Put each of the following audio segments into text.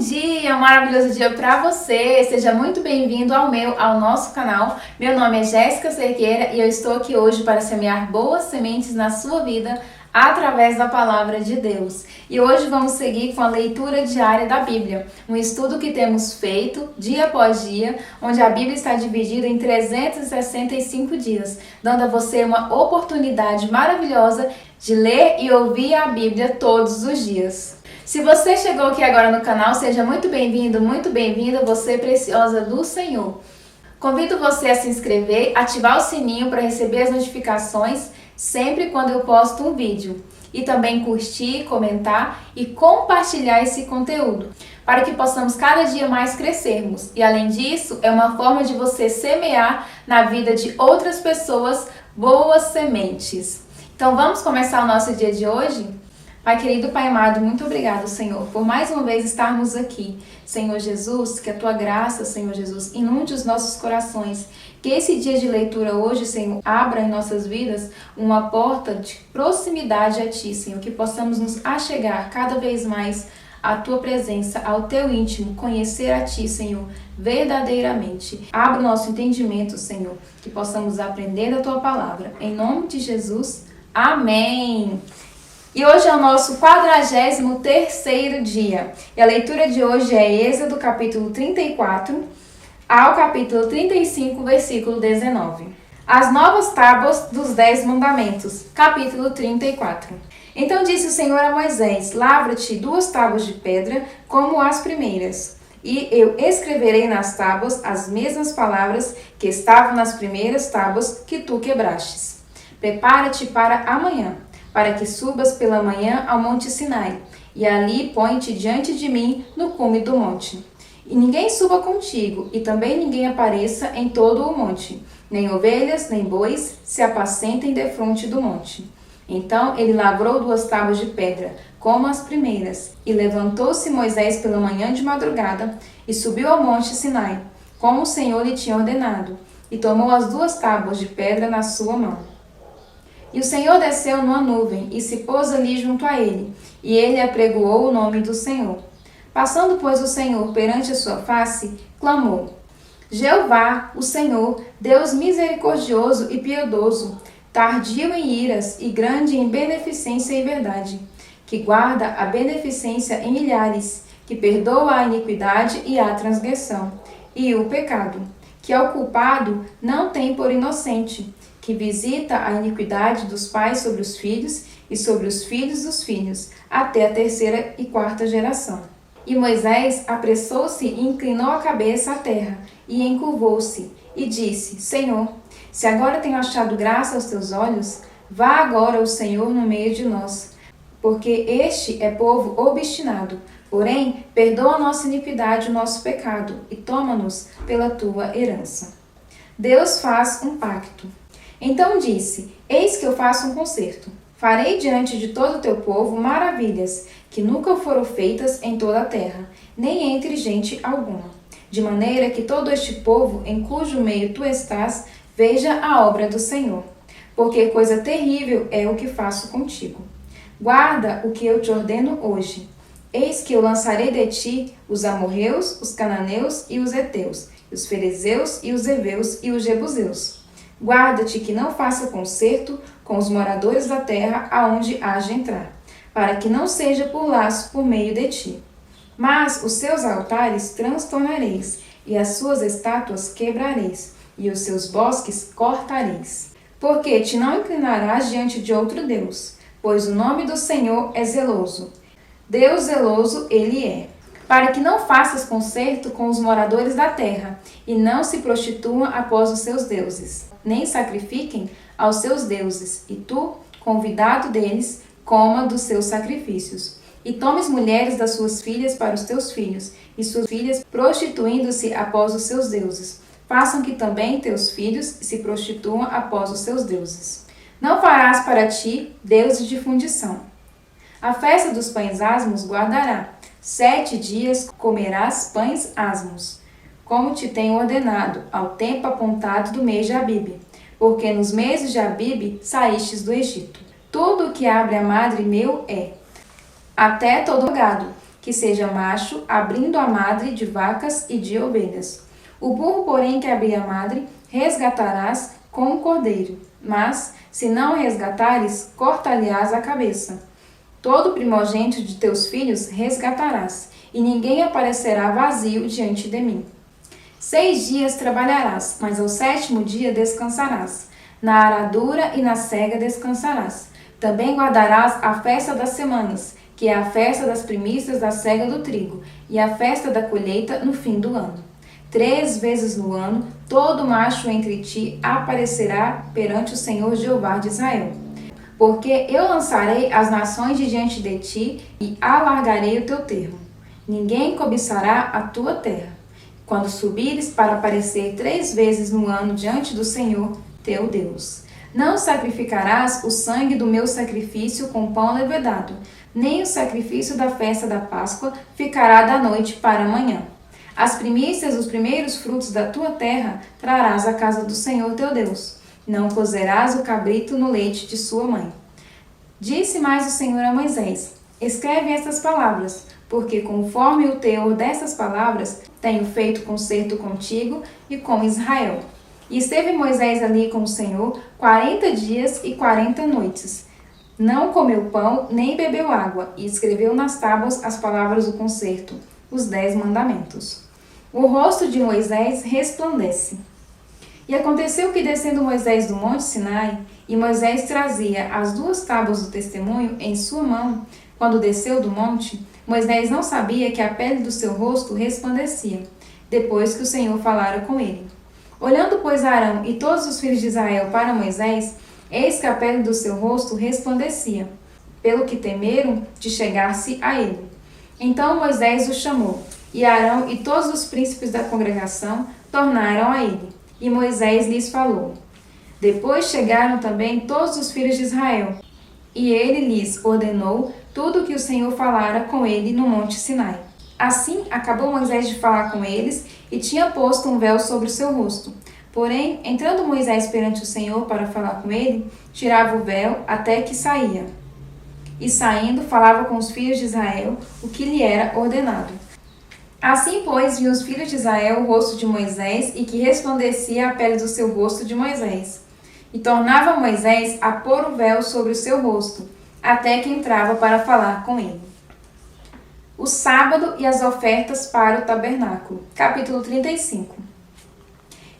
dia, um maravilhoso dia para você. Seja muito bem-vindo ao nosso canal. Meu nome é Jéssica Cerqueira e eu estou aqui hoje para semear boas sementes na sua vida através da palavra de Deus. E hoje vamos seguir com a leitura diária da Bíblia, um estudo que temos feito dia após dia, onde a Bíblia está dividida em 365 dias, dando a você uma oportunidade maravilhosa de ler e ouvir a Bíblia todos os dias. Se você chegou aqui agora no canal, seja muito bem-vindo, muito bem-vinda, você preciosa do Senhor. Convido você a se inscrever, ativar o sininho para receber as notificações sempre quando eu posto um vídeo. E também curtir, comentar e compartilhar esse conteúdo, para que possamos cada dia mais crescermos. E além disso, é uma forma de você semear na vida de outras pessoas boas sementes. Então vamos começar o nosso dia de hoje? Pai querido, Pai amado, muito obrigado, Senhor, por mais uma vez estarmos aqui. Senhor Jesus, que a Tua graça, Senhor Jesus, inunde os nossos corações. Que esse dia de leitura hoje, Senhor, abra em nossas vidas uma porta de proximidade a Ti, Senhor. Que possamos nos achegar cada vez mais à Tua presença, ao Teu íntimo, conhecer a Ti, Senhor, verdadeiramente. Abra o nosso entendimento, Senhor, que possamos aprender da Tua palavra. Em nome de Jesus, amém. E hoje é o nosso 43º dia. E a leitura de hoje é Êxodo capítulo 34 ao capítulo 35, versículo 19. As novas tábuas dos 10 mandamentos, capítulo 34. Então disse o Senhor a Moisés: lavra-te 2 tábuas de pedra como as primeiras, e eu escreverei nas tábuas as mesmas palavras que estavam nas primeiras tábuas que tu quebrastes. Prepara-te para amanhã, para que subas pela manhã ao monte Sinai, e ali põe-te diante de mim no cume do monte. E ninguém suba contigo, e também ninguém apareça em todo o monte, nem ovelhas, nem bois se apacentem defronte do monte. Então ele lavrou 2 tábuas de pedra, como as primeiras, e levantou-se Moisés pela manhã de madrugada, e subiu ao monte Sinai, como o Senhor lhe tinha ordenado, e tomou as 2 tábuas de pedra na sua mão. E o Senhor desceu numa nuvem e se pôs ali junto a ele, e ele apregoou o nome do Senhor. Passando, pois, o Senhor perante a sua face, clamou: Jeová, o Senhor, Deus misericordioso e piedoso, tardio em iras e grande em beneficência e verdade, que guarda a beneficência em milhares, que perdoa a iniquidade e a transgressão, e o pecado, que ao culpado não tem por inocente, que visita a iniquidade dos pais sobre os filhos e sobre os filhos dos filhos, até a 3ª e 4ª geração. E Moisés apressou-se e inclinou a cabeça à terra, e encurvou-se, e disse: Senhor, se agora tenho achado graça aos teus olhos, vá agora o Senhor no meio de nós, porque este é povo obstinado, porém perdoa a nossa iniquidade e o nosso pecado, e toma-nos pela tua herança. Deus faz um pacto. Então disse: Eis que eu faço um concerto. Farei diante de todo o teu povo maravilhas, que nunca foram feitas em toda a terra, nem entre gente alguma. De maneira que todo este povo, em cujo meio tu estás, veja a obra do Senhor. Porque coisa terrível é o que faço contigo. Guarda o que eu te ordeno hoje. Eis que eu lançarei de ti os amorreus, os cananeus e os heteus, os ferezeus e os heveus e os jebuseus. Guarda-te que não faça concerto com os moradores da terra aonde hás de entrar, para que não seja por laço por meio de ti. Mas os seus altares transtornareis, e as suas estátuas quebrareis, e os seus bosques cortareis. Porque te não inclinarás diante de outro Deus, pois o nome do Senhor é zeloso. Deus zeloso ele é. Para que não faças concerto com os moradores da terra, e não se prostituam após os seus deuses, nem sacrifiquem aos seus deuses, e tu, convidado deles, coma dos seus sacrifícios. E tomes mulheres das suas filhas para os teus filhos, e suas filhas prostituindo-se após os seus deuses. Façam que também teus filhos se prostituam após os seus deuses. Não farás para ti deuses de fundição. A festa dos pães asmos guardará. 7 dias comerás pães asmos, como te tenho ordenado, ao tempo apontado do mês de Abibe, porque nos meses de Abibe saístes do Egito. Tudo o que abre a madre meu é, até todo gado, que seja macho, abrindo a madre de vacas e de ovelhas. O burro, porém, que abrir a madre, resgatarás com o cordeiro. Mas, se não o resgatares, cortar-lhe-ás a cabeça. Todo primogênito de teus filhos resgatarás, e ninguém aparecerá vazio diante de mim. 6 dias trabalharás, mas ao 7º dia descansarás. Na aradura e na cega descansarás. Também guardarás a festa das semanas, que é a festa das primícias da cega do trigo, e a festa da colheita no fim do ano. 3 vezes no ano, todo macho entre ti aparecerá perante o Senhor Jeová de Israel. Porque eu lançarei as nações de diante de ti e alargarei o teu termo. Ninguém cobiçará a tua terra. Quando subires para aparecer 3 vezes no ano diante do Senhor, teu Deus. Não sacrificarás o sangue do meu sacrifício com pão levedado, nem o sacrifício da festa da Páscoa ficará da noite para amanhã. As primícias, os primeiros frutos da tua terra, trarás à casa do Senhor teu Deus. Não cozerás o cabrito no leite de sua mãe. Disse mais o Senhor a Moisés: escreve estas palavras, porque conforme o teor dessas palavras, tenho feito concerto contigo e com Israel. E esteve Moisés ali com o Senhor 40 dias e 40 noites. Não comeu pão, nem bebeu água, e escreveu nas tábuas as palavras do concerto, os 10 mandamentos. O rosto de Moisés resplandece. E aconteceu que, descendo Moisés do monte Sinai, e Moisés trazia as 2 tábuas do testemunho em sua mão, quando desceu do monte, Moisés não sabia que a pele do seu rosto resplandecia, depois que o Senhor falara com ele. Olhando, pois, Arão e todos os filhos de Israel para Moisés, eis que a pele do seu rosto resplandecia, pelo que temeram de chegar-se a ele. Então Moisés o chamou, e Arão e todos os príncipes da congregação tornaram a ele, e Moisés lhes falou. Depois chegaram também todos os filhos de Israel, e ele lhes ordenou tudo o que o Senhor falara com ele no monte Sinai. Assim acabou Moisés de falar com eles, e tinha posto um véu sobre o seu rosto. Porém, entrando Moisés perante o Senhor para falar com ele, tirava o véu até que saía. E saindo, falava com os filhos de Israel o que lhe era ordenado. Assim, pois, viam os filhos de Israel o rosto de Moisés, e que resplandecia a pele do seu rosto de Moisés. E tornava Moisés a pôr o véu sobre o seu rosto, até que entrava para falar com ele. O sábado e as ofertas para o tabernáculo. Capítulo 35.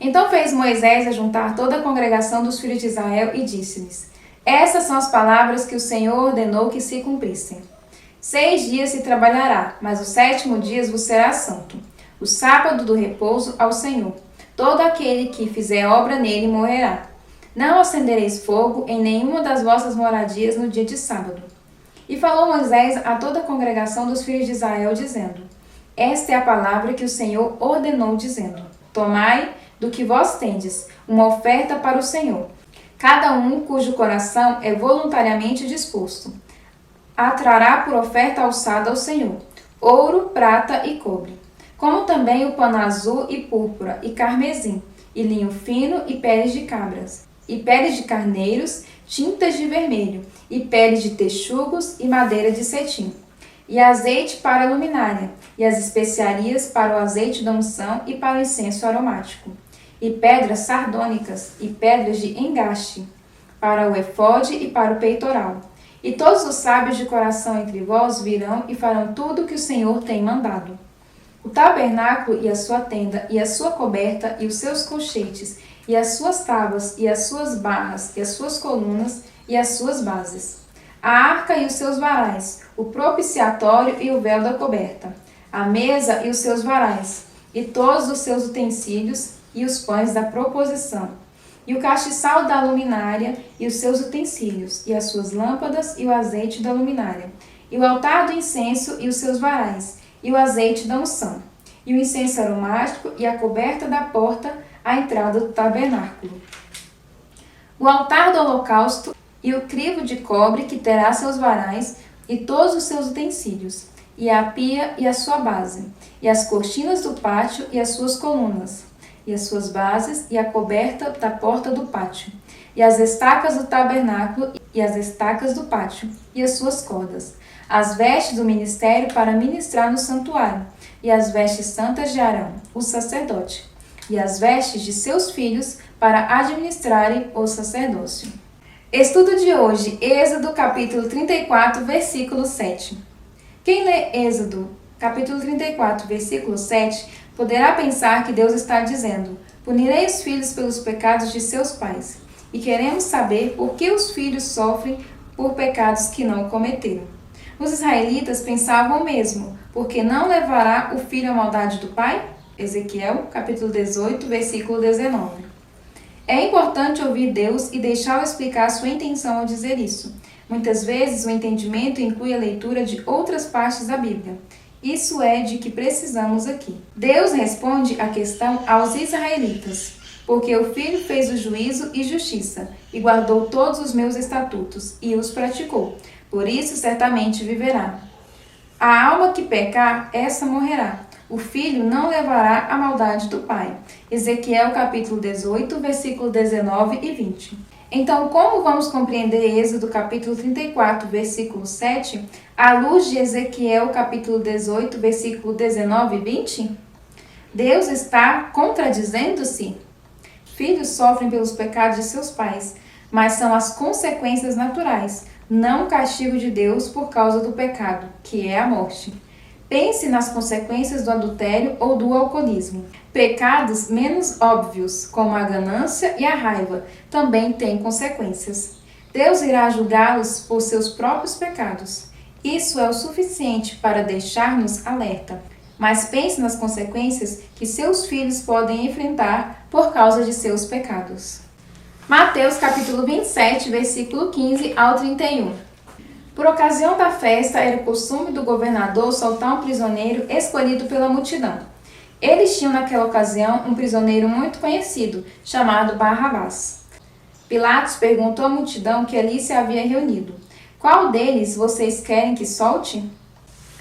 Então fez Moisés ajuntar toda a congregação dos filhos de Israel e disse-lhes: essas são as palavras que o Senhor ordenou que se cumprissem. 6 dias se trabalhará, mas o 7º dia vos será santo, o sábado do repouso ao Senhor. Todo aquele que fizer obra nele morrerá. Não acendereis fogo em nenhuma das vossas moradias no dia de sábado. E falou Moisés a toda a congregação dos filhos de Israel, dizendo: esta é a palavra que o Senhor ordenou, dizendo: tomai do que vós tendes uma oferta para o Senhor, cada um cujo coração é voluntariamente disposto. Atrará por oferta alçada ao Senhor, ouro, prata e cobre, como também o pano azul e púrpura e carmesim, e linho fino e peles de cabras, e peles de carneiros, tintas de vermelho, e peles de texugos e madeira de cetim, e azeite para a luminária, e as especiarias para o azeite da unção e para o incenso aromático, e pedras sardônicas e pedras de engaste, para o efode e para o peitoral. E todos os sábios de coração entre vós virão e farão tudo o que o Senhor tem mandado. O tabernáculo e a sua tenda, e a sua coberta, e os seus colchetes, e as suas tábuas, e as suas barras, e as suas colunas, e as suas bases. A arca e os seus varais, o propiciatório e o véu da coberta, a mesa e os seus varais, e todos os seus utensílios, e os pães da proposição, e o castiçal da luminária, e os seus utensílios, e as suas lâmpadas, e o azeite da luminária, e o altar do incenso, e os seus varais, e o azeite da unção, e o incenso aromático, e a coberta da porta, à entrada do tabernáculo. O altar do holocausto, e o crivo de cobre, que terá seus varais, e todos os seus utensílios, e a pia e a sua base, e as cortinas do pátio, e as suas colunas, e as suas bases, e a coberta da porta do pátio, e as estacas do tabernáculo, e as estacas do pátio, e as suas cordas, as vestes do ministério para ministrar no santuário, e as vestes santas de Arão, o sacerdote, e as vestes de seus filhos para administrarem o sacerdócio. Estudo de hoje, Êxodo capítulo 34, versículo 7. Quem lê Êxodo capítulo 34, versículo 7, poderá pensar que Deus está dizendo: punirei os filhos pelos pecados de seus pais. E queremos saber por que os filhos sofrem por pecados que não cometeram. Os israelitas pensavam o mesmo, porque não levará o filho à maldade do pai? Ezequiel, capítulo 18, versículo 19. É importante ouvir Deus e deixá-lo explicar sua intenção ao dizer isso. Muitas vezes o entendimento inclui a leitura de outras partes da Bíblia. Isso é de que precisamos aqui. Deus responde a questão aos israelitas, porque o filho fez o juízo e justiça, e guardou todos os meus estatutos, e os praticou. Por isso certamente viverá. A alma que pecar, essa morrerá. O filho não levará a maldade do pai. Ezequiel capítulo 18, versículo 19 e 20. Então, como vamos compreender Êxodo capítulo 34, versículo 7, à luz de Ezequiel capítulo 18, versículo 19 e 20? Deus está contradizendo-se? Filhos sofrem pelos pecados de seus pais, mas são as consequências naturais, não o castigo de Deus por causa do pecado, que é a morte. Pense nas consequências do adultério ou do alcoolismo. Pecados menos óbvios, como a ganância e a raiva, também têm consequências. Deus irá julgá-los por seus próprios pecados. Isso é o suficiente para deixar-nos alerta. Mas pense nas consequências que seus filhos podem enfrentar por causa de seus pecados. Mateus capítulo 27, versículo 15 ao 31. Por ocasião da festa, era costume do governador soltar um prisioneiro escolhido pela multidão. Eles tinham naquela ocasião um prisioneiro muito conhecido, chamado Barrabás. Pilatos perguntou à multidão que ali se havia reunido: qual deles vocês querem que solte?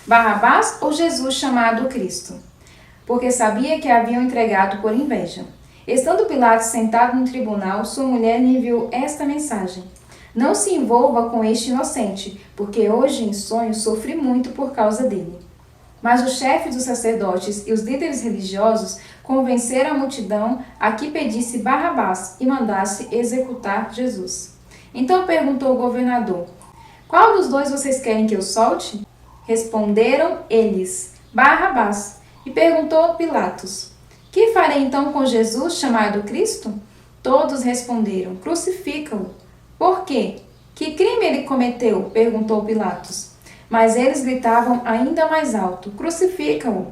Barrabás ou Jesus chamado Cristo? Porque sabia que haviam entregado por inveja. Estando Pilatos sentado no tribunal, sua mulher lhe enviou esta mensagem: não se envolva com este inocente, porque hoje em sonho sofri muito por causa dele. Mas os chefes dos sacerdotes e os líderes religiosos convenceram a multidão a que pedisse Barrabás e mandasse executar Jesus. Então perguntou o governador: qual dos dois vocês querem que eu solte? Responderam eles: Barrabás. E perguntou Pilatos: que farei então com Jesus chamado Cristo? Todos responderam: crucifica-o. Por quê? Que crime ele cometeu? Perguntou Pilatos. Mas eles gritavam ainda mais alto: crucifica-o!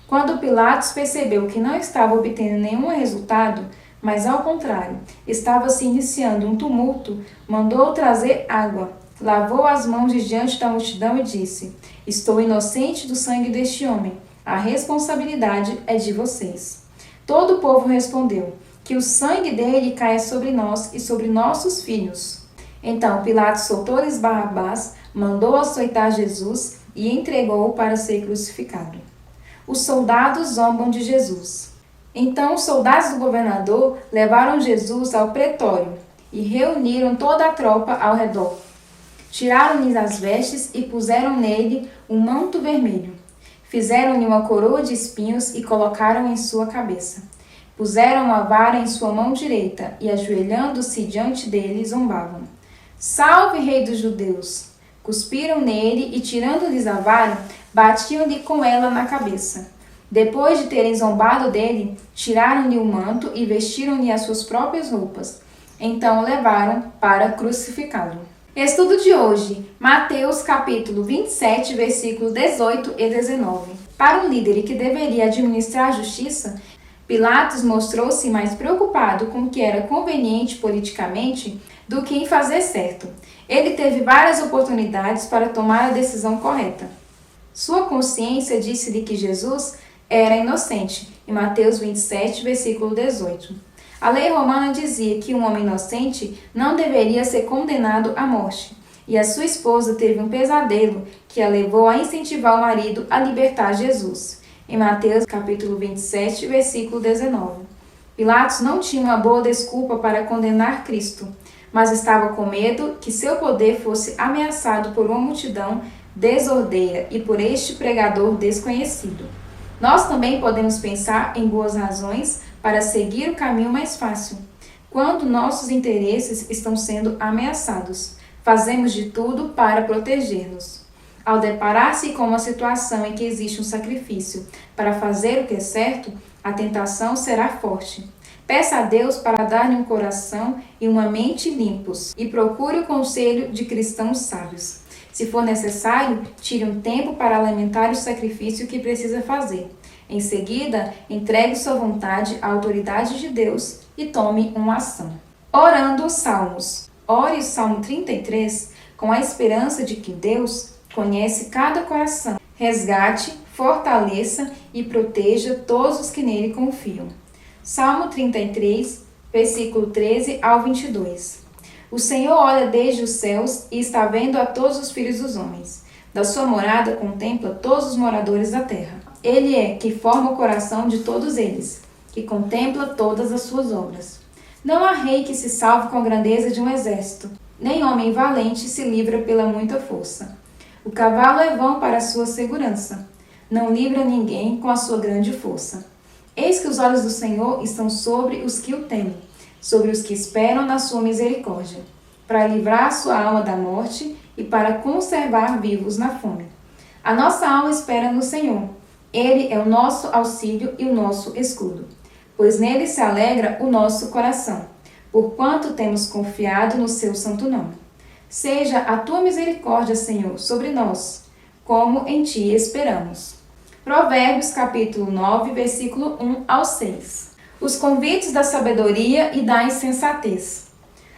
Quando Pilatos percebeu que não estava obtendo nenhum resultado, mas ao contrário, estava se iniciando um tumulto, mandou trazer água, lavou as mãos diante da multidão e disse: estou inocente do sangue deste homem, a responsabilidade é de vocês. Todo o povo respondeu: que o sangue dele caia sobre nós e sobre nossos filhos. Então Pilatos soltou-lhes Barrabás, mandou açoitar Jesus e entregou-o para ser crucificado. Os soldados zombam de Jesus. Então os soldados do governador levaram Jesus ao pretório e reuniram toda a tropa ao redor. Tiraram-lhe as vestes e puseram nele um manto vermelho. Fizeram-lhe uma coroa de espinhos e colocaram em sua cabeça. Puseram uma vara em sua mão direita e, ajoelhando-se diante dele, zombavam: salve, rei dos judeus! Cuspiram nele e, tirando-lhes a vara, batiam-lhe com ela na cabeça. Depois de terem zombado dele, tiraram-lhe o manto e vestiram-lhe as suas próprias roupas. Então o levaram para crucificá-lo. Estudo de hoje, Mateus capítulo 27, versículos 18 e 19. Para um líder que deveria administrar a justiça, Pilatos mostrou-se mais preocupado com o que era conveniente politicamente do que em fazer certo. Ele teve várias oportunidades para tomar a decisão correta. Sua consciência disse-lhe que Jesus era inocente, em Mateus 27, versículo 18. A lei romana dizia que um homem inocente não deveria ser condenado à morte, e a sua esposa teve um pesadelo que a levou a incentivar o marido a libertar Jesus. Em Mateus capítulo 27, versículo 19. Pilatos não tinha uma boa desculpa para condenar Cristo, mas estava com medo que seu poder fosse ameaçado por uma multidão desordeia e por este pregador desconhecido. Nós também podemos pensar em boas razões para seguir o caminho mais fácil. Quando nossos interesses estão sendo ameaçados, fazemos de tudo para proteger-nos. Ao deparar-se com uma situação em que existe um sacrifício para fazer o que é certo, a tentação será forte. Peça a Deus para dar-lhe um coração e uma mente limpos e procure o conselho de cristãos sábios. Se for necessário, tire um tempo para lamentar o sacrifício que precisa fazer. Em seguida, entregue sua vontade à autoridade de Deus e tome uma ação. Orando os Salmos. Ore o Salmo 33 com a esperança de que Deus conhece cada coração. Resgate, fortaleça e proteja todos os que nele confiam. Salmo 33, versículo 13 ao 22. O Senhor olha desde os céus e está vendo a todos os filhos dos homens. Da sua morada contempla todos os moradores da terra. Ele é que forma o coração de todos eles, que contempla todas as suas obras. Não há rei que se salve com a grandeza de um exército, nem homem valente se livra pela muita força. O cavalo é vão para a sua segurança, não livra ninguém com a sua grande força. Eis que os olhos do Senhor estão sobre os que o temem, sobre os que esperam na sua misericórdia, para livrar a sua alma da morte e para conservar vivos na fome. A nossa alma espera no Senhor. Ele é o nosso auxílio e o nosso escudo, pois nele se alegra o nosso coração, porquanto temos confiado no seu santo nome. Seja a tua misericórdia, Senhor, sobre nós, como em ti esperamos. Provérbios capítulo 9, versículo 1 ao 6. Os convites da sabedoria e da insensatez.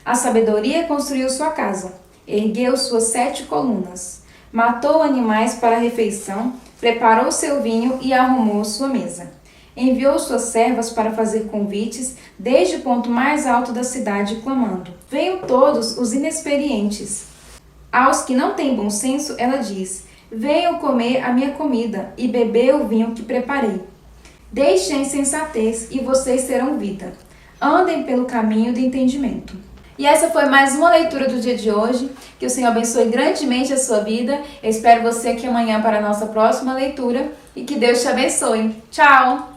A sabedoria construiu sua casa, ergueu suas 7 colunas, matou animais para a refeição, preparou seu vinho e arrumou sua mesa. Enviou suas servas para fazer convites desde o ponto mais alto da cidade, clamando: venham todos os inexperientes. Aos que não têm bom senso, ela diz: venham comer a minha comida e beber o vinho que preparei. Deixem a insensatez e vocês terão vida. Andem pelo caminho do entendimento. E essa foi mais uma leitura do dia de hoje. Que o Senhor abençoe grandemente a sua vida. Eu espero você aqui amanhã para a nossa próxima leitura. E que Deus te abençoe. Tchau!